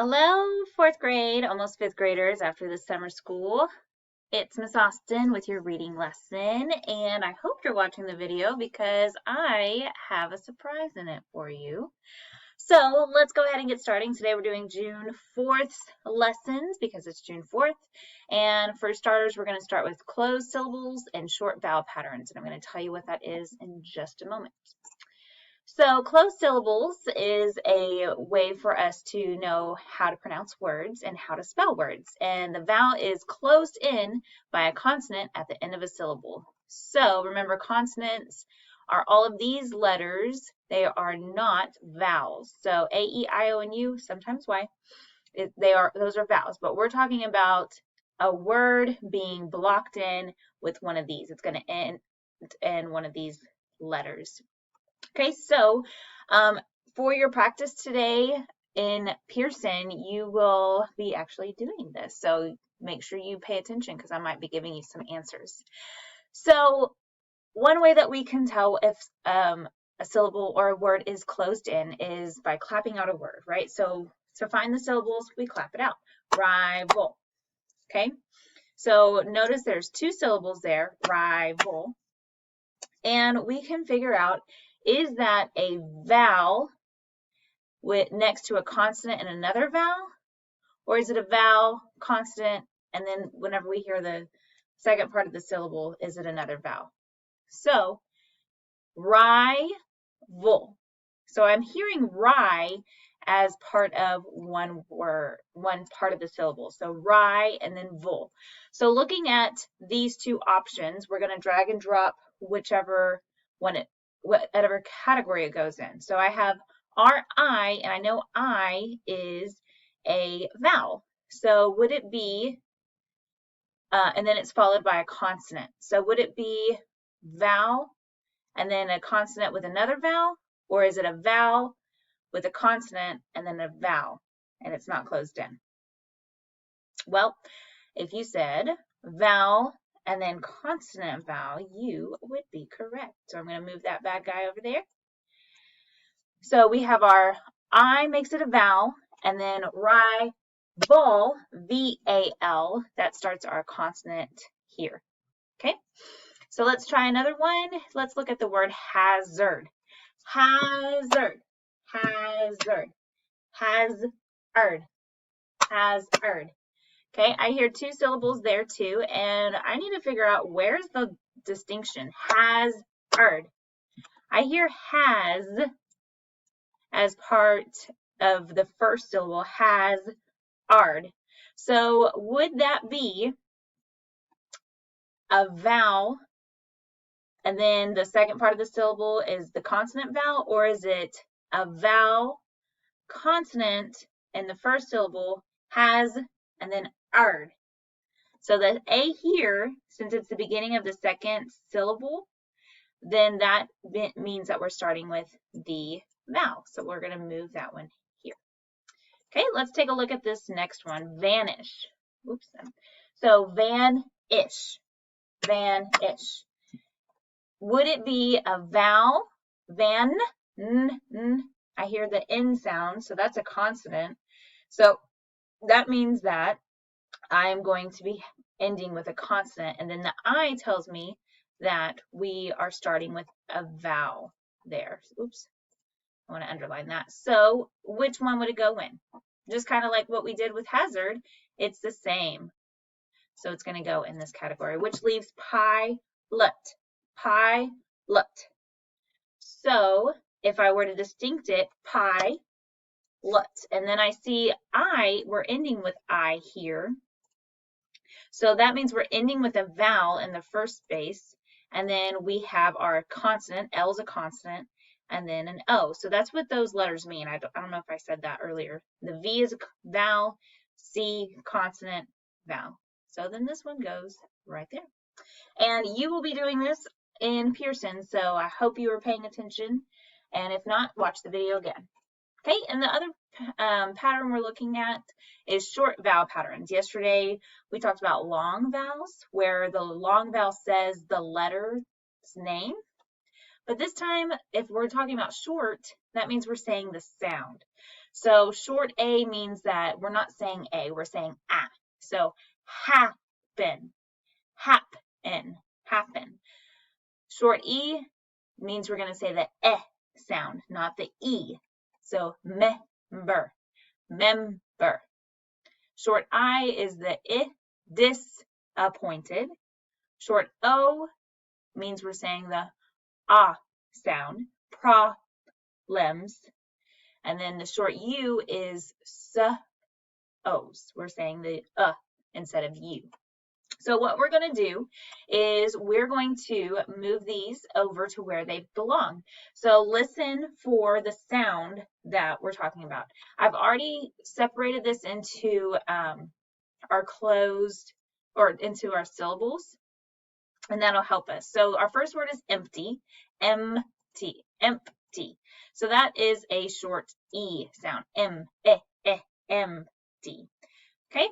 Hello, fourth grade, almost fifth graders after the summer school. It's Miss Austin with your reading lesson, and I hope you're watching the video because I have a surprise in it for you. So let's go ahead and get starting. Today we're doing June 4th lessons because it's June 4th. And for starters, we're going to start with closed syllables and short vowel patterns, and I'm going to tell you what that is in just a moment. So closed syllables is a way for us to know how to pronounce words and how to spell words. And the vowel is closed in by a consonant at the end of a syllable. So remember, consonants are all of these letters. They are not vowels. So A, E, I, O, and U, sometimes Y, those are vowels. But we're talking about a word being blocked in with one of these. It's going to end in one of these letters. Okay, so for your practice today in Pearson, you will be actually doing this. So make sure you pay attention because I might be giving you some answers. So one way that we can tell if a syllable or a word is closed in is by clapping out a word, right? So to find the syllables, we clap it out. Rival. Okay, so notice there's two syllables there, rival. And we can figure out, is that a vowel next to a consonant and another vowel? Or is it a vowel, consonant, and then whenever we hear the second part of the syllable, is it another vowel? So, rival. So I'm hearing ri as part of one word, one part of the syllable. So ri and then vul. So looking at these two options, we're going to drag and drop whichever whatever category it goes in. So I have RI, and I know I is a vowel. So would it be, and then it's followed by a consonant. So would it be vowel and then a consonant with another vowel? Or is it a vowel with a consonant and then a vowel and it's not closed in? Well, if you said vowel and then consonant vowel, you would be correct. So I'm going to move that bad guy over there. So we have our I makes it a vowel, and then rival, V-A-L, that starts our consonant here. Okay, so let's try another one. Let's look at the word hazard. Hazard, hazard, hazard, hazard. Okay, I hear two syllables there too, and I need to figure out where's the distinction. Hazard. I hear has as part of the first syllable, hazard. So would that be a vowel and then the second part of the syllable is the consonant vowel, or is it a vowel, consonant in the first syllable, has, and then ard? So the A here, since it's the beginning of the second syllable, then that means that we're starting with the vowel. So we're going to move that one here. Okay, let's take a look at this next one, vanish. Oops. So van-ish, van-ish. Would it be a vowel, van, I hear the N sound, so that's a consonant. So that means that I'm going to be ending with a consonant, and then the I tells me that we are starting with a vowel there. Oops, I want to underline that. So which one would it go in? Just kind of like what we did with hazard, it's the same. So it's going to go in this category, which leaves pilot, pilot. So if I were to distinct it, pilot, and then I see I, we're ending with I here. So that means we're ending with a vowel in the first space, and then we have our consonant, L is a consonant, and then an O. So that's what those letters mean. I don't know if I said that earlier. The V is a vowel, C, consonant, vowel. So then this one goes right there. And you will be doing this in Pearson, so I hope you are paying attention. And if not, watch the video again. Okay, and the other pattern we're looking at is short vowel patterns. Yesterday, we talked about long vowels, where the long vowel says the letter's name. But this time, if we're talking about short, that means we're saying the sound. So short A means that we're not saying A, we're saying A. So happen, happen. Short E means we're going to say the E sound, not the E. So member, member. Short I is the I, disappointed. Short O means we're saying the ah sound, problems. And then the short U is s-os. We're saying the instead of U. So what we're going to do is we're going to move these over to where they belong. So listen for the sound that we're talking about. I've already separated this into our closed or into our syllables, and that'll help us. So our first word is empty, empty, empty. So that is a short E sound, empty. Okay,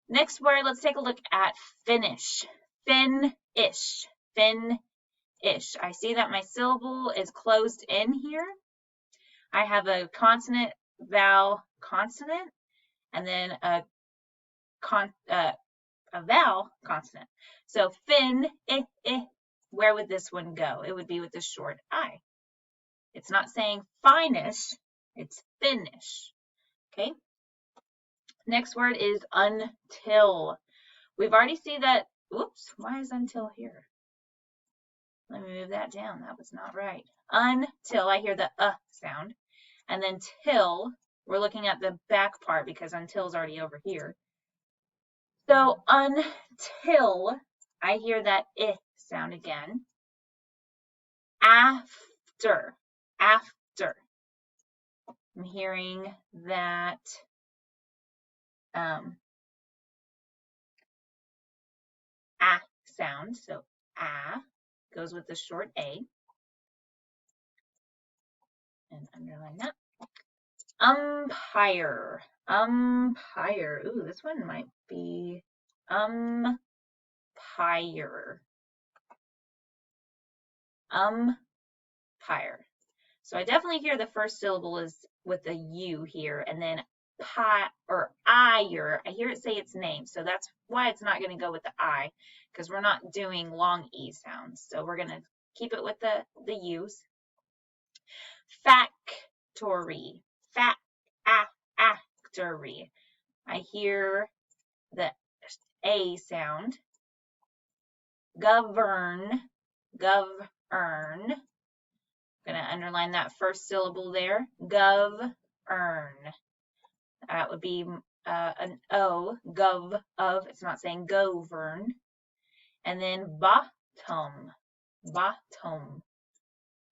next word, let's take a look at finish, finish, finish. I see that my syllable is closed in here. I have a consonant, vowel, consonant, and then a vowel consonant. So fin, where would this one go? It would be with the short I. It's not saying finish, it's finish. Okay. Next word is until. We've already seen that. Oops, why is until here? Let me move that down. That was not right. Until, I hear the sound. And then till, we're looking at the back part because until is already over here. So until, I hear that sound again. After, after. I'm hearing that sound. So goes with the short A. And underline that. Umpire, umpire. Ooh, this one might be umpire. Umpire. So I definitely hear the first syllable is with a U here, and then ire. I hear it say its name, so that's why it's not going to go with the I, because we're not doing long E sounds. So we're going to keep it with the U's. Factory, factory. I hear the A sound. Govern, govern. I'm going to underline that first syllable there. Govern. That would be an O, gov, of. It's not saying govern. And then bottom, bottom.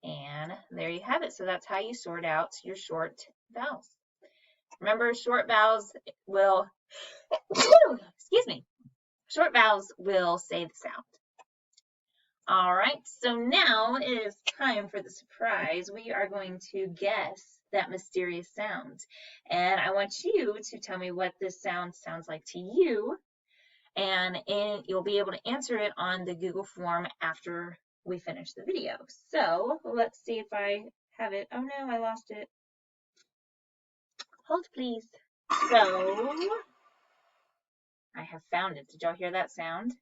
And there you have it. So that's how you sort out your short vowels. Remember, short vowels will, excuse me, short vowels will say the sound. All right, so now it is time for the surprise. We are going to guess that mysterious sound. And I want you to tell me what this sound sounds like to you. And you'll be able to answer it on the Google form after we finish the video. So let's see if I have it. Oh no, I lost it. Hold please. So I have found it. Did y'all hear that sound?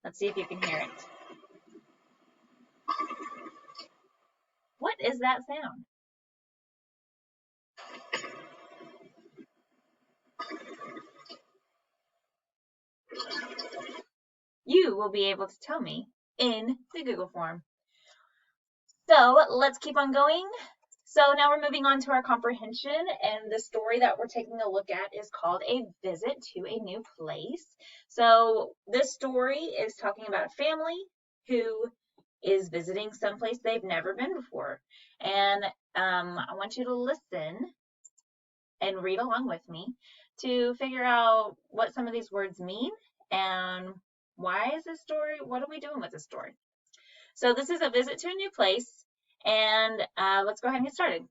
Let's see if you can hear it. What is that sound? You will be able to tell me in the Google form. So let's keep on going. So now we're moving on to our comprehension, and the story that we're taking a look at is called A Visit to a New Place. So this story is talking about a family who is visiting someplace they've never been before. And I want you to listen and read along with me to figure out what some of these words mean and why is this story, what are we doing with this story? So this is a visit to a new place, and let's go ahead and get started.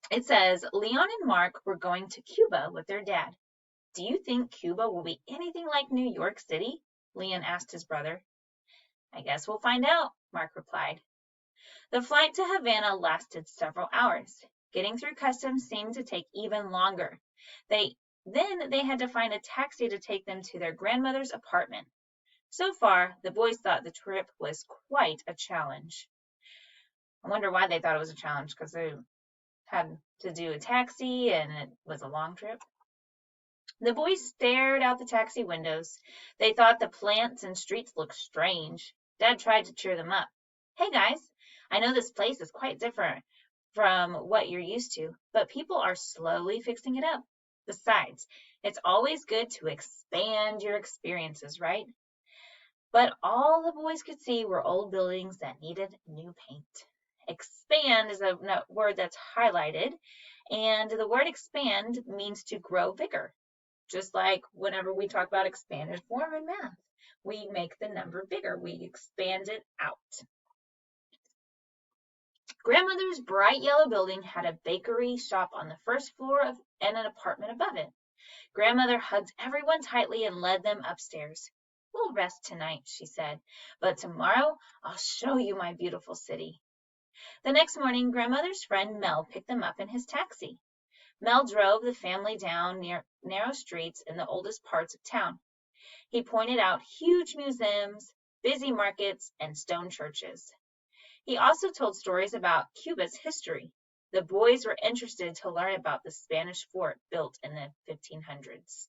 It says, Leon and Mark were going to Cuba with their dad. Do you think Cuba will be anything like New York City? Leon asked his brother. I guess we'll find out, Mark replied. The flight to Havana lasted several hours. Getting through customs seemed to take even longer. Then they had to find a taxi to take them to their grandmother's apartment. So far, the boys thought the trip was quite a challenge. I wonder why they thought it was a challenge, because they had to do a taxi and it was a long trip. The boys stared out the taxi windows. They thought the plants and streets looked strange. Dad tried to cheer them up. Hey guys, I know this place is quite different from what you're used to, but people are slowly fixing it up. Besides, it's always good to expand your experiences, right? But all the boys could see were old buildings that needed new paint. Expand is a word that's highlighted, and the word expand means to grow bigger. Just like whenever we talk about expanded form in math, we make the number bigger, we expand it out. Grandmother's bright yellow building had a bakery shop on the first floor and an apartment above it. Grandmother hugged everyone tightly and led them upstairs. We'll rest tonight, she said, but tomorrow I'll show you my beautiful city. The next morning, Grandmother's friend Mel picked them up in his taxi. Mel drove the family down narrow streets in the oldest parts of town. He pointed out huge museums, busy markets, and stone churches. He also told stories about Cuba's history. The boys were interested to learn about the Spanish fort built in the 1500s.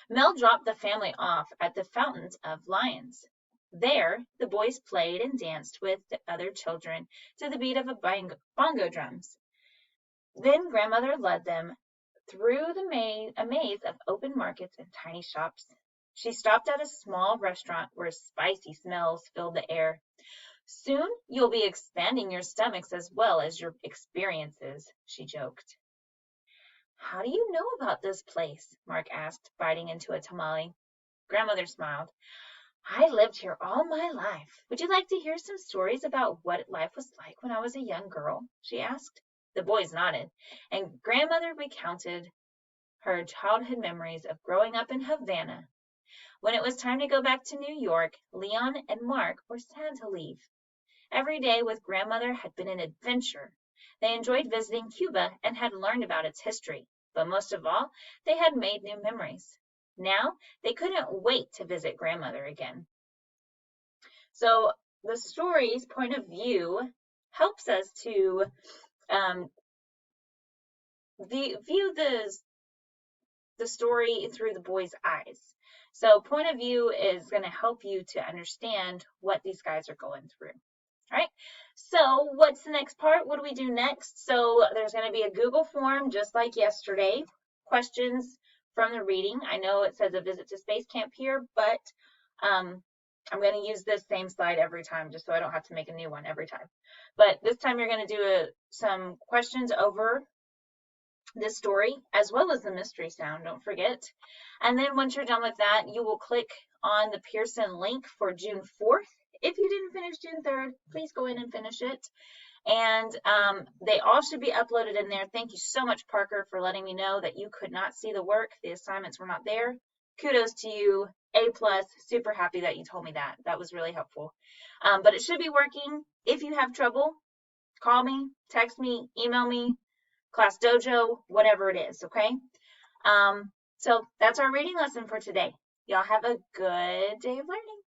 Mel dropped the family off at the Fountains of Lions. There, the boys played and danced with the other children to the beat of bongo drums. Then Grandmother led them through a maze of open markets and tiny shops. She stopped at a small restaurant where spicy smells filled the air. Soon you'll be expanding your stomachs as well as your experiences, she joked. How do you know about this place? Mark asked, biting into a tamale. Grandmother smiled. I lived here all my life. Would you like to hear some stories about what life was like when I was a young girl? She asked. The boys nodded, and Grandmother recounted her childhood memories of growing up in Havana. When it was time to go back to New York, Leon and Mark were sad to leave. Every day with Grandmother had been an adventure. They enjoyed visiting Cuba and had learned about its history, but most of all, they had made new memories. Now, they couldn't wait to visit Grandmother again. So the story's point of view helps us to view the story through the boys' eyes. So point of view is going to help you to understand what these guys are going through. All right, so what's the next part? What do we do next? So there's going to be a Google form just like yesterday. Questions from the reading. I know it says a visit to Space Camp here, but I'm going to use this same slide every time just so I don't have to make a new one every time. But this time you're going to do some questions over this story as well as the mystery sound, don't forget. And then once you're done with that, you will click on the Pearson link for June 4th. If you didn't finish June 3rd, please go in and finish it. And they all should be uploaded in there. Thank you so much, Parker, for letting me know that you could not see the work. The assignments were not there. Kudos to you. A+, super happy that you told me that. That was really helpful. But it should be working. If you have trouble, call me, text me, email me, Class Dojo, whatever it is, okay? So that's our reading lesson for today. Y'all have a good day of learning.